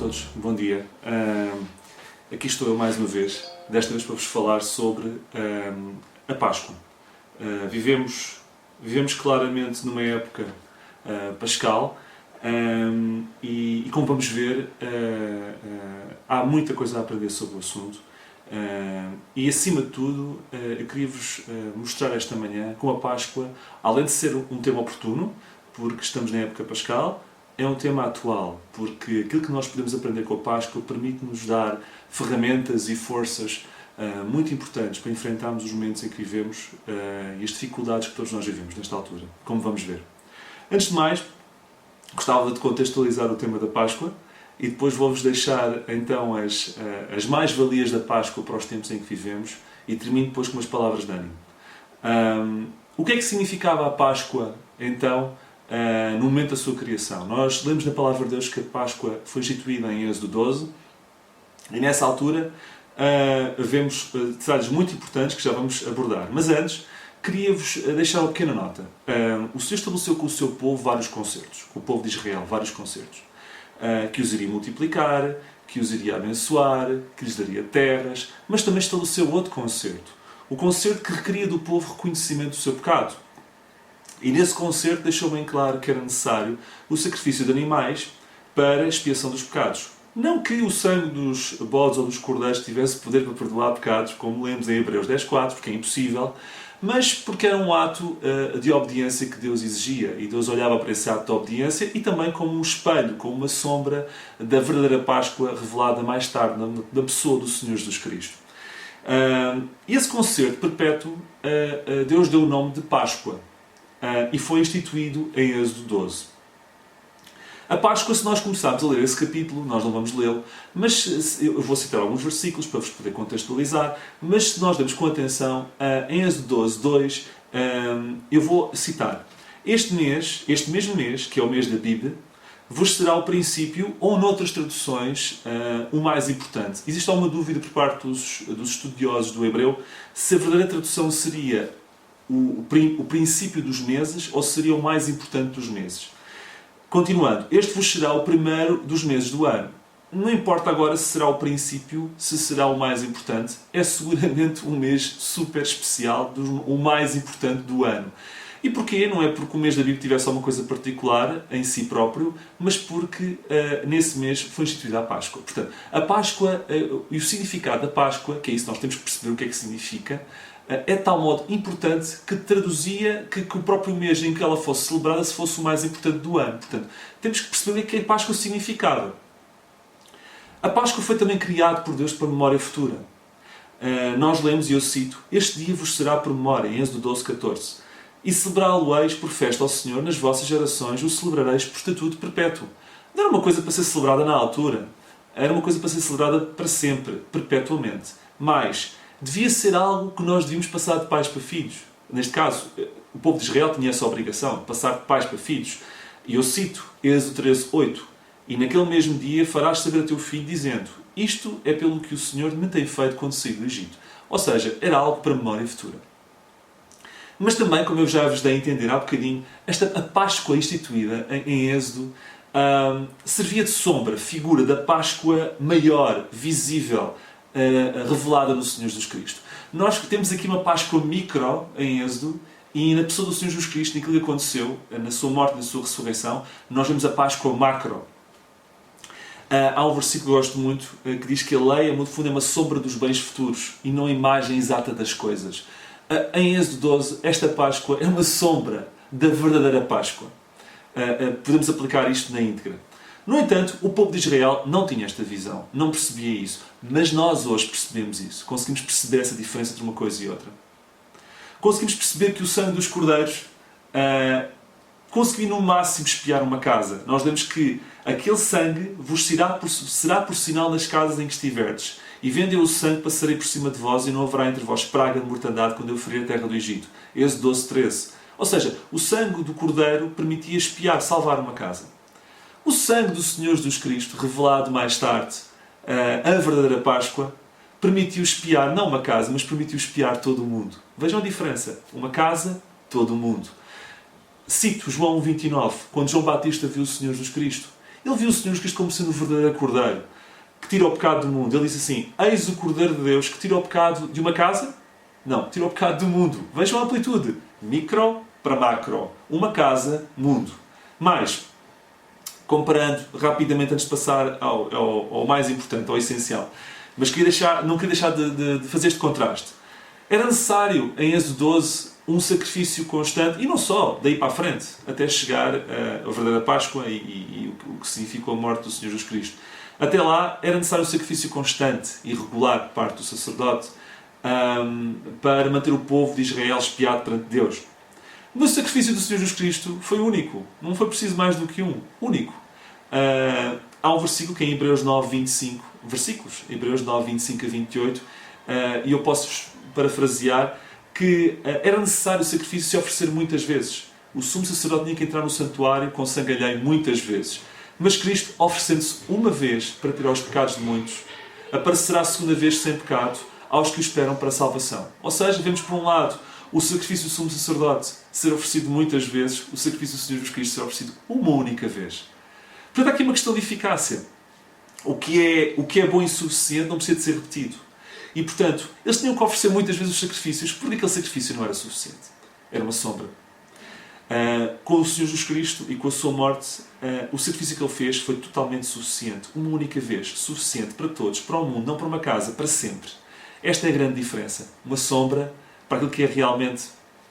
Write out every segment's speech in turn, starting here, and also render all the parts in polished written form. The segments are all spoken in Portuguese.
todos, bom dia. Aqui estou eu mais uma vez, desta vez para vos falar sobre a Páscoa. Vivemos claramente numa época pascal e como vamos ver, há muita coisa a aprender sobre o assunto. E acima de tudo, eu queria-vos mostrar esta manhã como a Páscoa, além de ser um tema oportuno, porque estamos na época pascal, é um tema atual, porque aquilo que nós podemos aprender com a Páscoa permite-nos dar ferramentas e forças muito importantes para enfrentarmos os momentos em que vivemos e as dificuldades que todos nós vivemos nesta altura, como vamos ver. Antes de mais, gostava de contextualizar o tema da Páscoa e depois vou-vos deixar então as mais-valias da Páscoa para os tempos em que vivemos e termino depois com umas palavras de ânimo. O que é que significava a Páscoa então no momento da sua criação? Nós lemos na Palavra de Deus que a Páscoa foi instituída em Êxodo 12 e nessa altura vemos detalhes muito importantes que já vamos abordar. Mas antes, queria-vos deixar uma pequena nota. O Senhor estabeleceu com o seu povo vários concertos, com o povo de Israel, vários concertos, que os iria multiplicar, que os iria abençoar, que lhes daria terras, mas também estabeleceu outro concerto, o concerto que requeria do povo reconhecimento do seu pecado. E nesse concerto deixou bem claro que era necessário o sacrifício de animais para a expiação dos pecados. Não que o sangue dos bodes ou dos cordeiros tivesse poder para perdoar pecados, como lemos em Hebreus 10.4, porque é impossível, mas porque era um ato de obediência que Deus exigia. E Deus olhava para esse ato de obediência e também como um espelho, como uma sombra da verdadeira Páscoa revelada mais tarde na pessoa do Senhor Jesus Cristo. Esse concerto perpétuo, Deus deu o nome de Páscoa. E foi instituído em Êxodo 12. A Páscoa, se nós começarmos a ler esse capítulo, nós não vamos lê-lo, mas eu vou citar alguns versículos para vos poder contextualizar, mas se nós demos com atenção, em Êxodo 12, 2, eu vou citar: este mesmo mês, que é o mês da Bíblia, vos será o princípio, ou noutras traduções, o mais importante. Existe alguma dúvida por parte dos estudiosos do hebreu se a verdadeira tradução seria o princípio dos meses ou seria o mais importante dos meses. Continuando, este vos será o primeiro dos meses do ano. Não importa agora se será o princípio, se será o mais importante, é seguramente um mês super especial, o mais importante do ano. E porquê? Não é porque o mês da Bíblia tivesse alguma coisa particular em si próprio, mas porque nesse mês foi instituída a Páscoa. Portanto, a Páscoa e o significado da Páscoa, que é isso, nós temos que perceber o que é que significa, é de tal modo importante que traduzia que o próprio mês em que ela fosse celebrada se fosse o mais importante do ano. Portanto, temos que perceber o que é que a Páscoa significava. A Páscoa foi também criada por Deus para memória futura. Nós lemos, e eu cito: este dia vos será por memória, em Êxodo 12, 14. E celebrá-lo-eis por festa ao Senhor nas vossas gerações, o celebrareis por estatuto perpétuo. Não era uma coisa para ser celebrada na altura. Era uma coisa para ser celebrada para sempre, perpetuamente. Mas devia ser algo que nós devíamos passar de pais para filhos. Neste caso, o povo de Israel tinha essa obrigação, de passar de pais para filhos. E eu cito Êxodo 13, 8. E naquele mesmo dia farás saber a teu filho, dizendo: isto é pelo que o Senhor me tem feito quando saí do Egito. Ou seja, era algo para memória futura. Mas também, como eu já vos dei a entender há bocadinho, a Páscoa instituída em Êxodo servia de sombra, figura da Páscoa maior, visível, revelada no Senhor Jesus Cristo. Nós temos aqui uma Páscoa micro em Êxodo e na pessoa do Senhor Jesus Cristo, naquilo que aconteceu, na sua morte e na sua ressurreição, nós vemos a Páscoa macro. Há um versículo que eu gosto muito que diz que a lei, no fundo, é uma sombra dos bens futuros e não a imagem exata das coisas. Em Êxodo 12, esta Páscoa é uma sombra da verdadeira Páscoa. Podemos aplicar isto na íntegra. No entanto, o povo de Israel não tinha esta visão, não percebia isso. Mas nós hoje percebemos isso. Conseguimos perceber essa diferença entre uma coisa e outra. Conseguimos perceber que o sangue dos cordeiros conseguiu no máximo espiar uma casa. Nós vemos que aquele sangue vos será por sinal nas casas em que estiverdes. E vendo eu o sangue, passarei por cima de vós e não haverá entre vós praga de mortandade quando eu ferir a terra do Egito. Êxodo 12, 13. Ou seja, o sangue do cordeiro permitia espiar, salvar uma casa. O sangue do Senhor Jesus Cristo, revelado mais tarde, a verdadeira Páscoa, permitiu espiar, não uma casa, mas permitiu espiar todo o mundo. Vejam a diferença. Uma casa, todo o mundo. Cito João 1,29, quando João Batista viu o Senhor Jesus Cristo. Ele viu o Senhor Jesus Cristo como sendo o verdadeiro Cordeiro, que tira o pecado do mundo. Ele disse assim, eis o Cordeiro de Deus que tira o pecado de uma casa? Não, tira o pecado do mundo. Vejam a amplitude. Micro para macro. Uma casa, mundo. Mas, comparando rapidamente antes de passar ao mais importante, ao essencial, mas não queria deixar de fazer este contraste. Era necessário, em Êxodo 12, um sacrifício constante, e não só, daí para a frente, até chegar à verdadeira Páscoa e o que significou a morte do Senhor Jesus Cristo. Até lá era necessário um sacrifício constante e regular por parte do sacerdote para manter o povo de Israel espiado perante Deus. Mas o sacrifício do Senhor Jesus Cristo foi único. Não foi preciso mais do que um. Único. Há um versículo que é em Hebreus 9, 25, versículos, Hebreus 9, 25 a 28, e eu posso parafrasear que era necessário o sacrifício se oferecer muitas vezes. O sumo sacerdote tinha que entrar no santuário com sangue alheio muitas vezes. Mas Cristo, oferecendo-se uma vez para tirar os pecados de muitos, aparecerá a segunda vez sem pecado aos que o esperam para a salvação. Ou seja, vemos por um lado o sacrifício do sumo sacerdote ser oferecido muitas vezes, o sacrifício do Senhor Jesus Cristo ser oferecido uma única vez. Portanto, há aqui uma questão de eficácia. O que é bom e suficiente não precisa de ser repetido. E, portanto, eles tinham que oferecer muitas vezes os sacrifícios, porque aquele sacrifício não era suficiente. Era uma sombra. Com o Senhor Jesus Cristo e com a sua morte, o sacrifício que ele fez foi totalmente suficiente. Uma única vez. Suficiente para todos, para o mundo, não para uma casa, para sempre. Esta é a grande diferença. Uma sombra para aquilo que é realmente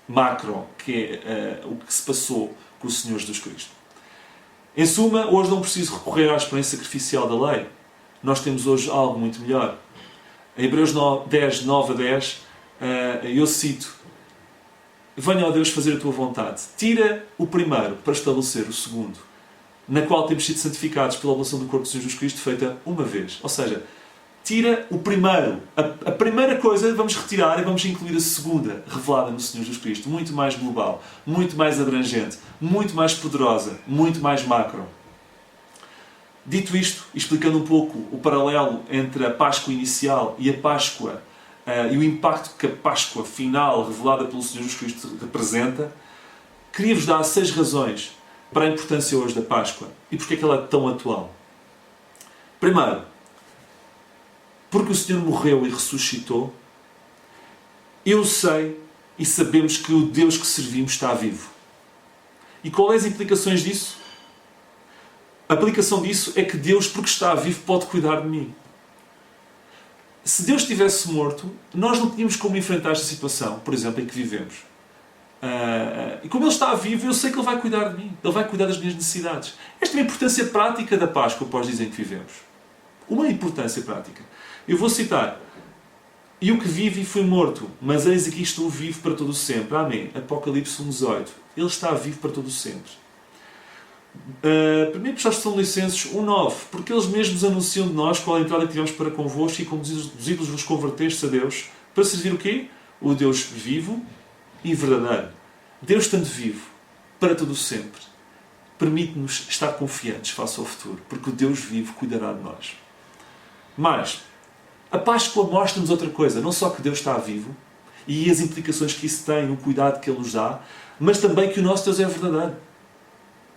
macro, que é o que se passou com o Senhor Jesus Cristo. Em suma, hoje não preciso recorrer à experiência sacrificial da lei. Nós temos hoje algo muito melhor. Em Hebreus 10, 9 a 10, eu cito: venha, ó Deus, fazer a tua vontade. Tira o primeiro para estabelecer o segundo, na qual temos sido santificados pela oblação do corpo de Jesus Cristo, feita uma vez. Ou seja, tira o primeiro. A primeira coisa vamos retirar e vamos incluir a segunda, revelada no Senhor Jesus Cristo. Muito mais global, muito mais abrangente, muito mais poderosa, muito mais macro. Dito isto, explicando um pouco o paralelo entre a Páscoa inicial e a Páscoa e o impacto que a Páscoa final, revelada pelo Senhor Jesus Cristo, representa, queria-vos dar 6 razões para a importância hoje da Páscoa e porque é que ela é tão atual. Primeiro, porque o Senhor morreu e ressuscitou. Eu sei e sabemos que o Deus que servimos está vivo. E quais são as implicações disso? A aplicação disso é que Deus, porque está vivo, pode cuidar de mim. Se Deus estivesse morto, nós não tínhamos como enfrentar esta situação, por exemplo, em que vivemos. E como Ele está vivo, eu sei que Ele vai cuidar de mim. Ele vai cuidar das minhas necessidades. Esta é a importância prática da Páscoa, após dizem que vivemos. Uma importância prática. Eu vou citar: e o que vive e foi morto, mas eis aqui estou vivo para todo o sempre. Amém. Apocalipse 1,18. Ele está vivo para todo o sempre. Primeiro Tessalonicenses Tessalonicenses 1,9. Porque eles mesmos anunciam de nós qual a entrada que tivemos para convosco e como dos ídolos vos convertestes a Deus, para servir o quê? O Deus vivo e verdadeiro. Deus estando vivo para todo o sempre, permite-nos estar confiantes face ao futuro, porque o Deus vivo cuidará de nós. Mas a Páscoa mostra-nos outra coisa, não só que Deus está vivo e as implicações que isso tem, o cuidado que Ele nos dá, mas também que o nosso Deus é verdadeiro.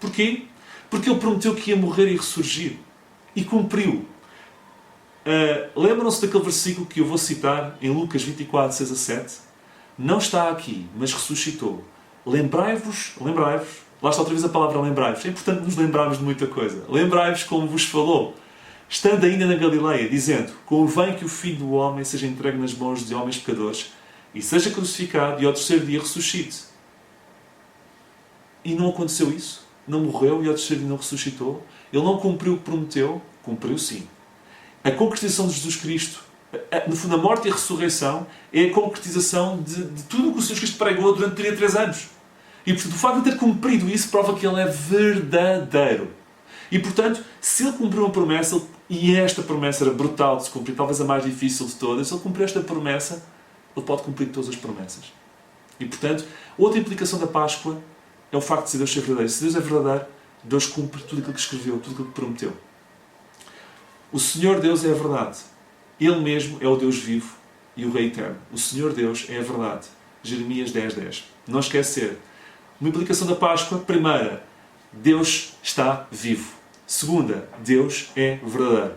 Porquê? Porque Ele prometeu que ia morrer e ressurgir. E cumpriu. Lembram-se daquele versículo que eu vou citar em Lucas 24, 6 a 7? Não está aqui, mas ressuscitou. Lembrai-vos, lá está outra vez a palavra lembrai-vos. É importante nos lembrarmos de muita coisa. Lembrai-vos como vos falou, estando ainda na Galileia, dizendo: convém que o Filho do Homem seja entregue nas mãos de homens pecadores e seja crucificado e ao terceiro dia ressuscite. E não aconteceu isso. Não morreu e ao terceiro dia não ressuscitou. Ele não cumpriu o que prometeu. Cumpriu sim. A concretização de Jesus Cristo, no fundo a morte e a ressurreição, é a concretização de tudo o que o Jesus Cristo pregou durante 33 anos. E portanto o facto de ter cumprido isso prova que Ele é verdadeiro. E portanto, se Ele cumpriu uma promessa, e esta promessa era brutal de se cumprir, talvez a mais difícil de todas, se Ele cumpriu esta promessa, Ele pode cumprir todas as promessas. E portanto, outra implicação da Páscoa é o facto de Deus ser verdadeiro. Se Deus é verdadeiro, Deus cumpre tudo aquilo que escreveu, tudo aquilo que prometeu. O Senhor Deus é a verdade. Ele mesmo é o Deus vivo e o Rei eterno. O Senhor Deus é a verdade. Jeremias 10:10. Não esquecer. Uma implicação da Páscoa, primeira, Deus está vivo. Segunda, Deus é verdadeiro.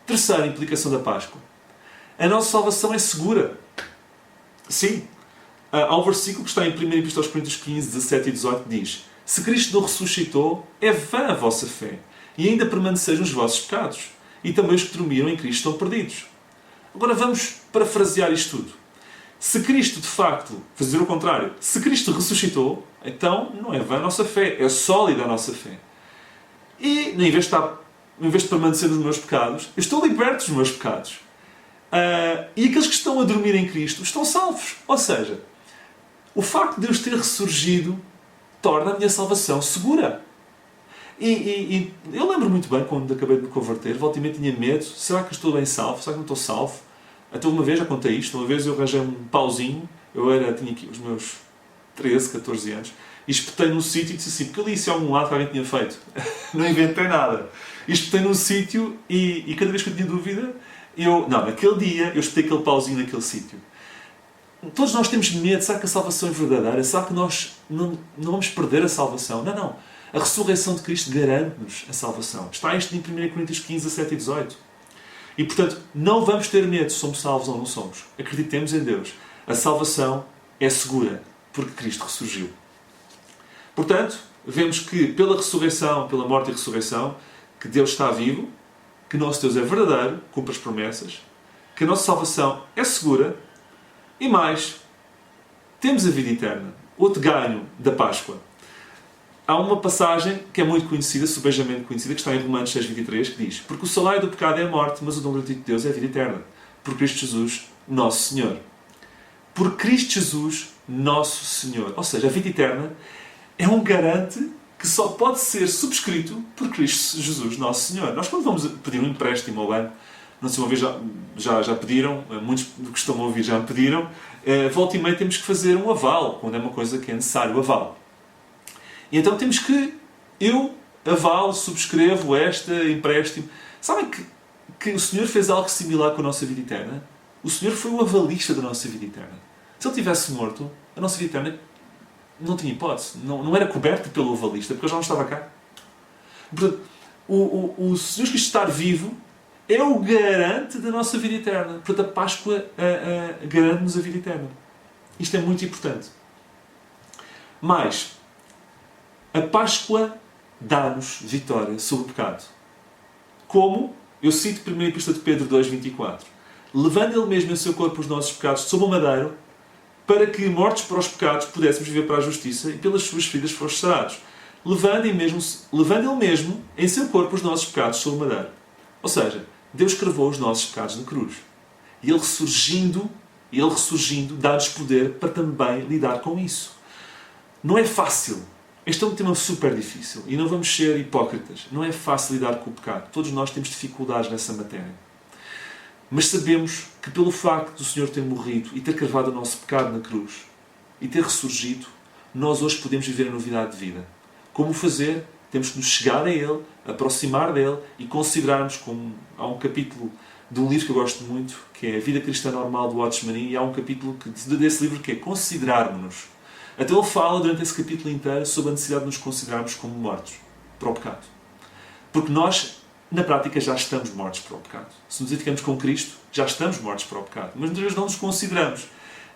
Terceira implicação da Páscoa. A nossa salvação é segura. Sim. Há um versículo que está em 1 Epístola aos Coríntios 15, 17 e 18 que diz: se Cristo não ressuscitou, é vã a vossa fé, e ainda permaneceis nos vossos pecados, e também os que dormiram em Cristo estão perdidos. Agora vamos parafrasear isto tudo. Se Cristo, de facto, fazer o contrário, se Cristo ressuscitou, então não é vã a nossa fé, é sólida a nossa fé. E, em vez de permanecer nos meus pecados, eu estou liberto dos meus pecados. E aqueles que estão a dormir em Cristo estão salvos. Ou seja, o facto de Deus ter ressurgido torna a minha salvação segura. E eu lembro muito bem, quando acabei de me converter, volta e meia tinha medo. Será que estou bem salvo? Será que não estou salvo? Até uma vez já contei isto. Uma vez eu arranjei um pauzinho. Tinha aqui os meus 13, 14 anos. E espetei num sítio e disse assim, porque eu li isso em algum lado que alguém tinha feito. Não inventei nada. E espetei num sítio e cada vez que eu tinha dúvida, naquele dia eu espetei aquele pauzinho naquele sítio. Todos nós temos medo. Será que a salvação é verdadeira? Será que nós não vamos perder a salvação? Não. A ressurreição de Cristo garante-nos a salvação. Está isto em 1 Coríntios 15, 17 e 18. E, portanto, não vamos ter medo se somos salvos ou não somos. Acreditemos em Deus. A salvação é segura, porque Cristo ressurgiu. Portanto, vemos que pela ressurreição, pela morte e ressurreição, que Deus está vivo, que nosso Deus é verdadeiro, cumpre as promessas, que a nossa salvação é segura e mais, temos a vida eterna. Outro ganho da Páscoa. Há uma passagem que é muito conhecida, subejamente conhecida, que está em Romanos 6,23, que diz: porque o salário do pecado é a morte, mas o dom gratuito de Deus é a vida eterna. Por Cristo Jesus, nosso Senhor. Por Cristo Jesus, nosso Senhor. Ou seja, a vida eterna é um garante que só pode ser subscrito por Cristo Jesus, nosso Senhor. Nós, quando vamos pedir um empréstimo ao banco, não sei, uma vez já pediram, muitos que estão a ouvir já me pediram, volta e meia temos que fazer um aval, quando é uma coisa que é necessário, o aval. E então temos que, eu avalo, subscrevo este empréstimo. Sabem que o Senhor fez algo similar com a nossa vida eterna? O Senhor foi o avalista da nossa vida eterna. Se Ele tivesse morto, a nossa vida eterna não tinha hipótese. Não era coberta pelo avalista, porque eu já não estava cá. Portanto, o Senhor quis estar vivo, é o garante da nossa vida eterna. Portanto, a Páscoa garante-nos a vida eterna. Isto é muito importante. Mas a Páscoa dá-nos vitória sobre o pecado. Como? Eu cito 1 Epístola de Pedro 2,24. Levando Ele mesmo em seu corpo os nossos pecados sob o madeiro, para que, mortos para os pecados, pudéssemos viver para a justiça e pelas suas feridas fostes sarados. Levando Ele mesmo em seu corpo os nossos pecados sob o madeiro. Ou seja, Deus cravou os nossos pecados na cruz. E Ele ressurgindo, dá-nos poder para também lidar com isso. Não é fácil. Este é um tema super difícil. E não vamos ser hipócritas. Não é fácil lidar com o pecado. Todos nós temos dificuldades nessa matéria. Mas sabemos que pelo facto do Senhor ter morrido e ter cravado o nosso pecado na cruz e ter ressurgido, nós hoje podemos viver a novidade de vida. Como fazer? Temos que nos chegar a Ele, aproximar dEle e considerarmos, como há um capítulo de um livro que eu gosto muito, que é A Vida Cristã Normal, do Watchman Nee, e há um capítulo desse livro que é Considerarmos-nos. Até ele fala durante esse capítulo inteiro sobre a necessidade de nos considerarmos como mortos para o pecado. Porque nós, na prática, já estamos mortos para o pecado. Se nos identificamos com Cristo, já estamos mortos para o pecado. Mas muitas vezes não nos consideramos.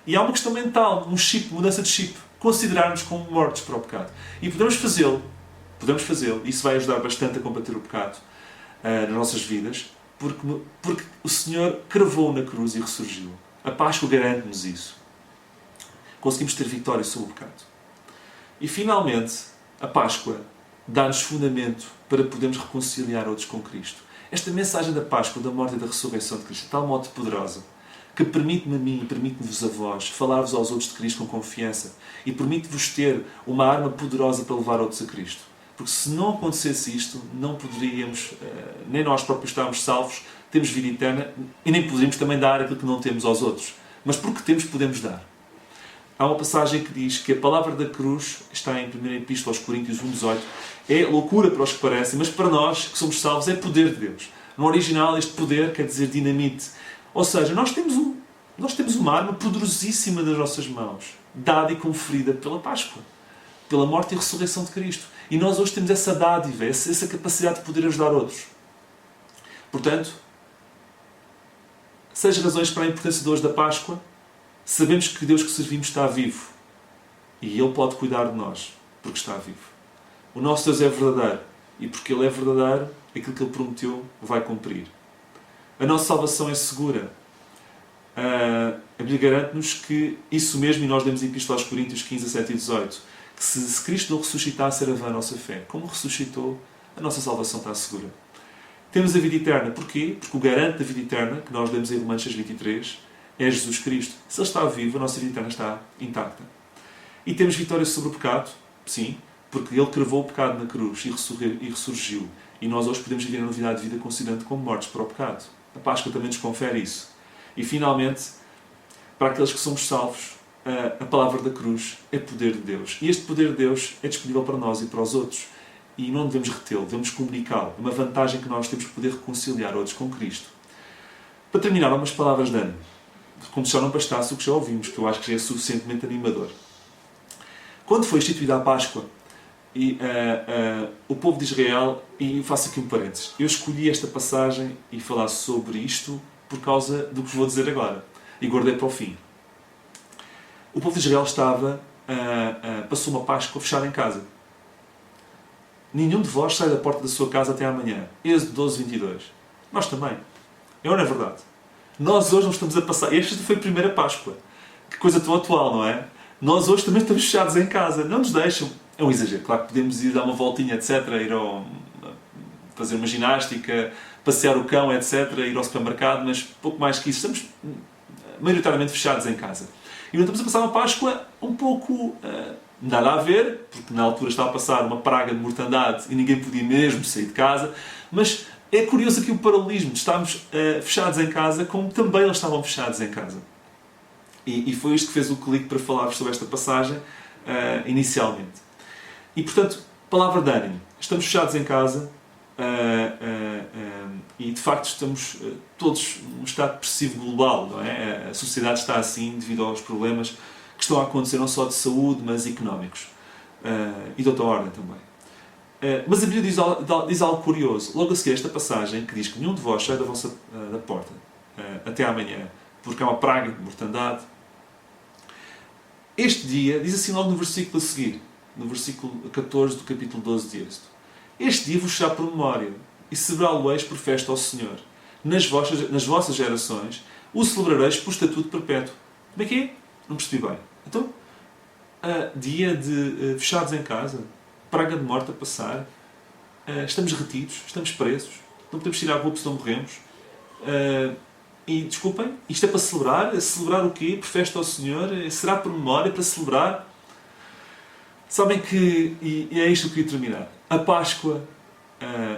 E há uma questão mental, mudança de chip. Considerarmos como mortos para o pecado. E podemos fazê-lo. Isso vai ajudar bastante a combater o pecado nas nossas vidas. Porque o Senhor cravou na cruz e ressurgiu. A Páscoa garante-nos isso. Conseguimos ter vitória sobre o pecado. E, finalmente, a Páscoa dá-nos fundamento para podermos reconciliar outros com Cristo. Esta mensagem da Páscoa, da morte e da ressurreição de Cristo, é de tal modo poderosa que permite-me a mim e permite-vos a vós falar-vos aos outros de Cristo com confiança e permite-vos ter uma arma poderosa para levar outros a Cristo. Porque se não acontecesse isto, não poderíamos, nem nós próprios estarmos salvos, temos vida eterna e nem poderíamos também dar aquilo que não temos aos outros. Mas porque temos, podemos dar. Há uma passagem que diz que a palavra da cruz, está em 1 Epístola aos Coríntios 1,18, é loucura para os que parecem, mas para nós, que somos salvos, é poder de Deus. No original, este poder quer dizer dinamite. Ou seja, nós temos uma arma poderosíssima nas nossas mãos, dada e conferida pela Páscoa. pela morte e ressurreição de Cristo. E nós hoje temos essa dádiva, essa capacidade de poder ajudar outros. Portanto, 6 razões para a importância de hoje da Páscoa. Sabemos que Deus que servimos está vivo. E Ele pode cuidar de nós, porque está vivo. O nosso Deus é verdadeiro. E porque Ele é verdadeiro, aquilo que Ele prometeu vai cumprir. A nossa salvação é segura. A Bíblia garante-nos que isso mesmo, e nós lemos em Epístola aos Coríntios 15, 17 e 18, que se Cristo não ressuscitasse, era vã a nossa fé. Como ressuscitou, a nossa salvação está segura. Temos a vida eterna. Porquê? Porque o garante da vida eterna, que nós lemos em Romanos 6:23, é Jesus Cristo. Se Ele está vivo, a nossa vida eterna está intacta. E temos vitória sobre o pecado, sim, porque Ele cravou o pecado na cruz e ressurgiu. E nós hoje podemos viver a novidade de vida considerando como mortos para o pecado. A Páscoa também nos confere isso. E finalmente, para aqueles que somos salvos, a palavra da cruz é poder de Deus. E este poder de Deus é disponível para nós e para os outros. E não devemos retê-lo, devemos comunicá-lo. É uma vantagem que nós temos de poder reconciliar outros com Cristo. Para terminar, algumas palavras de ânimo. Como se já não bastasse o que já ouvimos, que eu acho que já é suficientemente animador. Quando foi instituída a Páscoa, o povo de Israel, e faço aqui um parênteses, eu escolhi esta passagem e falar sobre isto por causa do que vos vou dizer agora. E guardei para o fim. O povo de Israel passou uma Páscoa fechada em casa. Nenhum de vós sai da porta da sua casa até amanhã. Êxodo 12, 22. Nós também. É ou não é verdade? Nós hoje não estamos a passar... Esta foi a primeira Páscoa. Que coisa tão atual, não é? Nós hoje também estamos fechados em casa. Não nos deixam. É um exagero. Claro que podemos ir dar uma voltinha, etc. Fazer uma ginástica, passear o cão, etc. Ir ao supermercado, mas pouco mais que isso. Estamos maioritariamente fechados em casa. E não estamos a passar uma Páscoa um pouco... nada a ver, porque na altura estava a passar uma praga de mortandade e ninguém podia mesmo sair de casa, mas é curioso aqui o paralelismo de estarmos fechados em casa, como também eles estavam fechados em casa. E foi isto que fez o clique para falar-vos sobre esta passagem inicialmente. E portanto, palavra de ânimo. Estamos fechados em casa e de facto estamos todos num estado depressivo global, não é? A sociedade está assim devido aos problemas que estão a acontecer não só de saúde, mas económicos. E de outra ordem também. Mas a Bíblia diz algo curioso. Logo a seguir esta passagem, que diz que nenhum de vós sai da porta até amanhã, porque há uma praga de mortandade. Este dia, diz assim logo no versículo a seguir, no versículo 14 do capítulo 12 de Êxodo. Este dia vos será por memória, e celebrá-lo-eis por festa ao Senhor. Nas vossas gerações o celebrareis por estatuto perpétuo. Como é que é? Não percebi bem. Então, dia de fechados em casa, praga de morte a passar, estamos retidos, estamos presos, não podemos tirar a rua porque senão morremos. E, desculpem, isto é para celebrar? É celebrar o quê? Por festa ao Senhor? Será por memória? Para celebrar? Sabem que, e é isto que eu queria terminar, a Páscoa,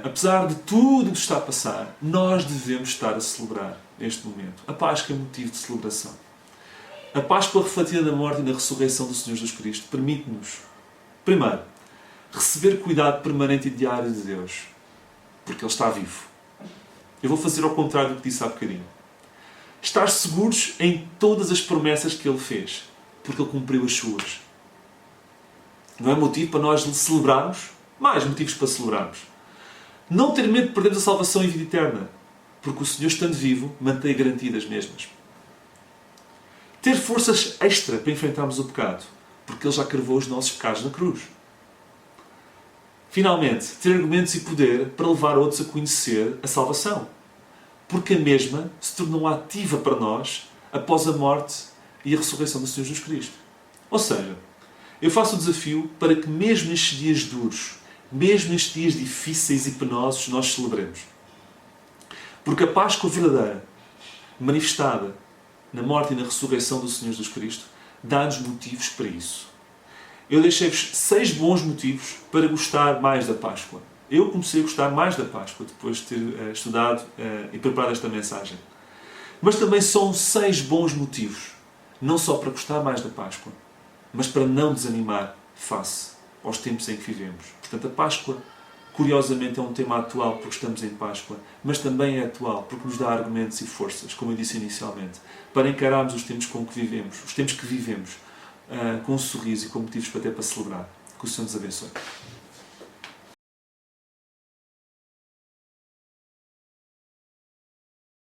apesar de tudo o que está a passar, nós devemos estar a celebrar este momento. A Páscoa é motivo de celebração. A Páscoa refletida na morte e na ressurreição do Senhor Jesus Cristo permite-nos, primeiro, receber cuidado permanente e diário de Deus, porque Ele está vivo. Eu vou fazer ao contrário do que disse há bocadinho. Estar seguros em todas as promessas que Ele fez, porque Ele cumpriu as suas. Não é motivo para nós celebrarmos? Mais motivos para celebrarmos. Não ter medo de perdermos a salvação e a vida eterna, porque o Senhor, estando vivo, mantém garantidas as mesmas. Ter forças extra para enfrentarmos o pecado, porque Ele já cravou os nossos pecados na cruz. Finalmente, ter argumentos e poder para levar outros a conhecer a salvação, porque a mesma se tornou ativa para nós após a morte e a ressurreição do Senhor Jesus Cristo. Ou seja, eu faço o desafio para que mesmo nestes dias duros, mesmo nestes dias difíceis e penosos, nós celebremos. Porque a Páscoa verdadeira, manifestada na morte e na ressurreição do Senhor Jesus Cristo, dá-nos motivos para isso. Eu deixei-vos 6 bons motivos para gostar mais da Páscoa. Eu comecei a gostar mais da Páscoa depois de ter estudado e preparado esta mensagem. Mas também são 6 bons motivos, não só para gostar mais da Páscoa, mas para não desanimar face aos tempos em que vivemos. Portanto, a Páscoa, curiosamente, é um tema atual porque estamos em Páscoa, mas também é atual porque nos dá argumentos e forças, como eu disse inicialmente, para encararmos os tempos com que vivemos, os tempos que vivemos, com um sorriso e com motivos para celebrar. Que o Senhor nos abençoe.